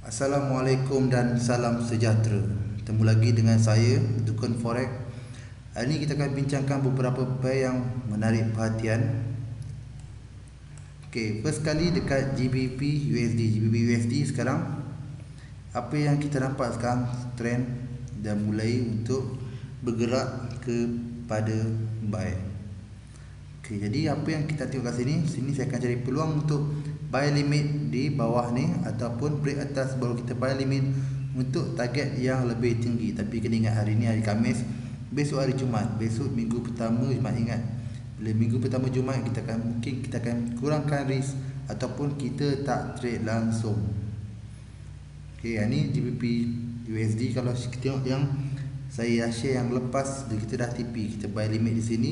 Assalamualaikum dan salam sejahtera. Bertemu lagi dengan saya, Dukun Forex. Hari ini kita akan bincangkan beberapa pair yang menarik perhatian. First kali dekat GBP USD sekarang, apa yang kita nampak sekarang, trend dah mulai untuk bergerak kepada buy. Jadi apa yang kita tengok kat sini saya akan cari peluang untuk buy limit di bawah ni ataupun break atas baru kita buy limit untuk target yang lebih tinggi. Tapi kena ingat hari ni hari Khamis, besok hari Jumaat, besok minggu pertama Jumaat. Ingat, bila minggu pertama Jumaat kita akan kurangkan risk ataupun kita tak trade langsung. Ni GBP USD. Kalau kita tengok yang saya share yang lepas, kita dah TP, kita buy limit di sini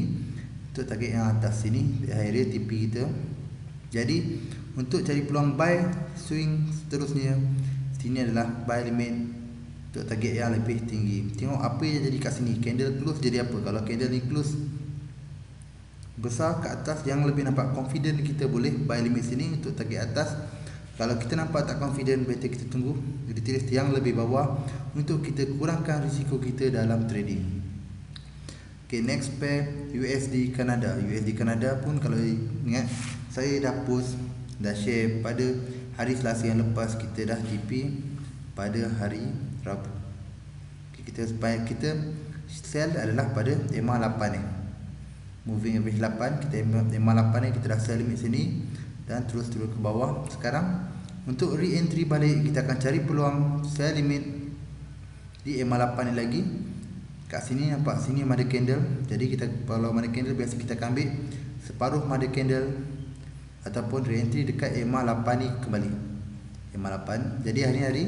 untuk target yang atas sini, di area TP kita. Jadi untuk cari peluang buy swing seterusnya, sini adalah buy limit untuk target yang lebih tinggi. Tengok apa yang jadi kat sini, candle close jadi apa. Kalau candle ni close besar ke atas, yang lebih nampak confident, kita boleh buy limit sini untuk target atas. Kalau kita nampak tak confident, better kita tunggu retest yang lebih bawah untuk kita kurangkan risiko kita dalam trading. Next pair USD Kanada. USD Kanada pun kalau ingat, saya dah post, dah share pada hari Selasa yang lepas, kita dah TP pada hari Rabu. Kita sell adalah pada EMA 8 ni, moving average 8. Kita EMA 8 ni kita dah sell limit sini dan terus turun ke bawah. Sekarang untuk re-entry balik, kita akan cari peluang sell limit di EMA 8 ni lagi. Kat sini nampak sini ada candle. Jadi kita kalau ada candle, biasa kita akan ambil separuh ada candle ataupun re-entry dekat EMA 8 ni kembali. EMA 8. Jadi hari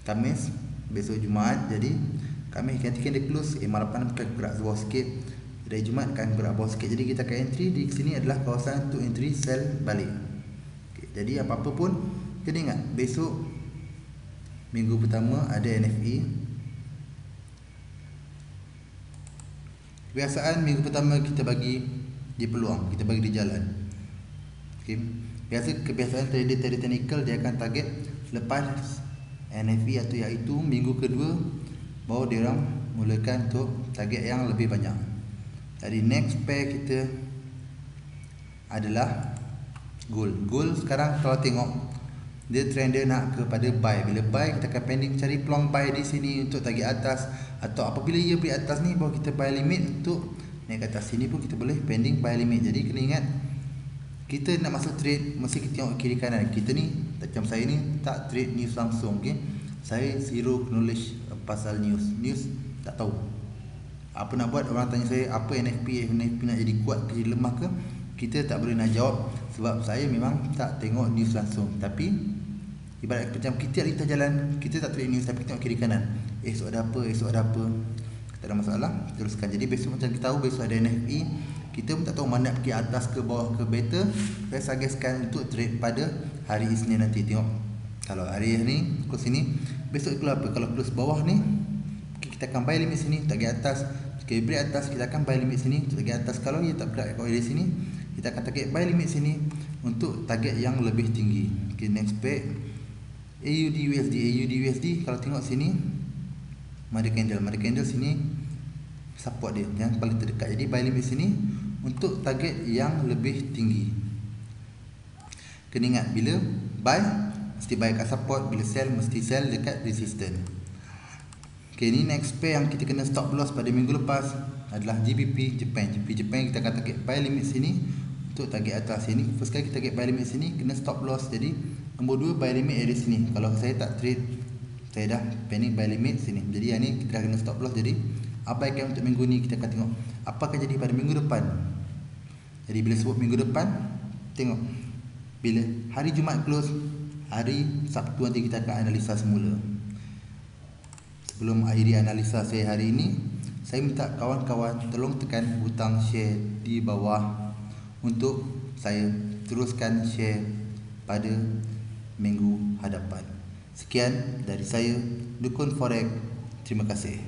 Khamis, besok Jumaat. Jadi Khamis nanti candle close, EMA 8 akan gerak bawah sikit. Dari Jumaat akan gerak bawah sikit. Jadi kita akan entry di sini adalah kawasan untuk entry sell balik. Jadi apa-apa pun kena ingat, besok minggu pertama ada NFE. Kebiasaan minggu pertama kita bagi di peluang, kita bagi di jalan. Biasa kebiasaan trader technical, dia akan target lepas NFE atau iaitu minggu kedua, baru dia orang mulakan untuk target yang lebih banyak. Jadi next pair kita adalah gold. Gold sekarang kalau tengok, dia trend dia nak kepada buy. Bila buy, kita akan pending cari peluang buy di sini untuk target atas, atau apabila ia beri atas ni, baru kita buy limit untuk naik ke atas. Sini pun kita boleh pending buy limit. Jadi kena ingat, kita nak masuk trade mesti kita tengok kiri kanan. Kita ni macam saya ni tak trade news langsung. Saya zero knowledge pasal news tak tahu. Apa nak buat, orang tanya saya apa NFP nak jadi kuat ke jadi lemah ke, kita tak boleh nak jawab sebab saya memang tak tengok news langsung. Tapi ibarat macam kita di atas jalan, kita tak trade news tapi kita tengok kiri kanan. Esok ada apa, tak ada masalah, teruskan. Jadi besok macam kita tahu besok ada NFE, kita pun tak tahu mana nak pergi atas ke bawah ke. Better saya suggestkan untuk trade pada hari Isnin nanti. Tengok kalau hari ni close sini, besok keluar apa. Kalau close bawah ni, kita akan buy limit sini target atas. Jika break atas, kita akan buy limit sini untuk target atas. Kalau dia tak bergerak dari sini, kita akan target buy limit sini untuk target yang lebih tinggi. Next pair AUD USD. Kalau tengok sini ada candle sini support dia yang paling terdekat. Jadi buy limit sini untuk target yang lebih tinggi. Kena ingat, bila buy mesti buy kat support, bila sell mesti sell dekat resistance. Ni next pair yang kita kena stop loss pada minggu lepas adalah GBP Japan. Kita akan target buy limit sini untuk target atas sini. First kali kita target buy limit sini, kena stop loss. Jadi nombor 2 buy limit area sini. Kalau saya tak trade, saya dah pending buy limit sini. Jadi yang ni kita dah kena stop loss. Jadi abaikan untuk minggu ni. Kita akan tengok apa akan jadi pada minggu depan. Jadi bila sebut minggu depan, tengok bila hari Jumaat close, hari Sabtu nanti kita akan analisa semula. Sebelum akhiri analisa saya hari ini, saya minta kawan-kawan tolong tekan butang share di bawah untuk saya teruskan share pada minggu hadapan. Sekian dari saya, Dukun Forex. Terima kasih.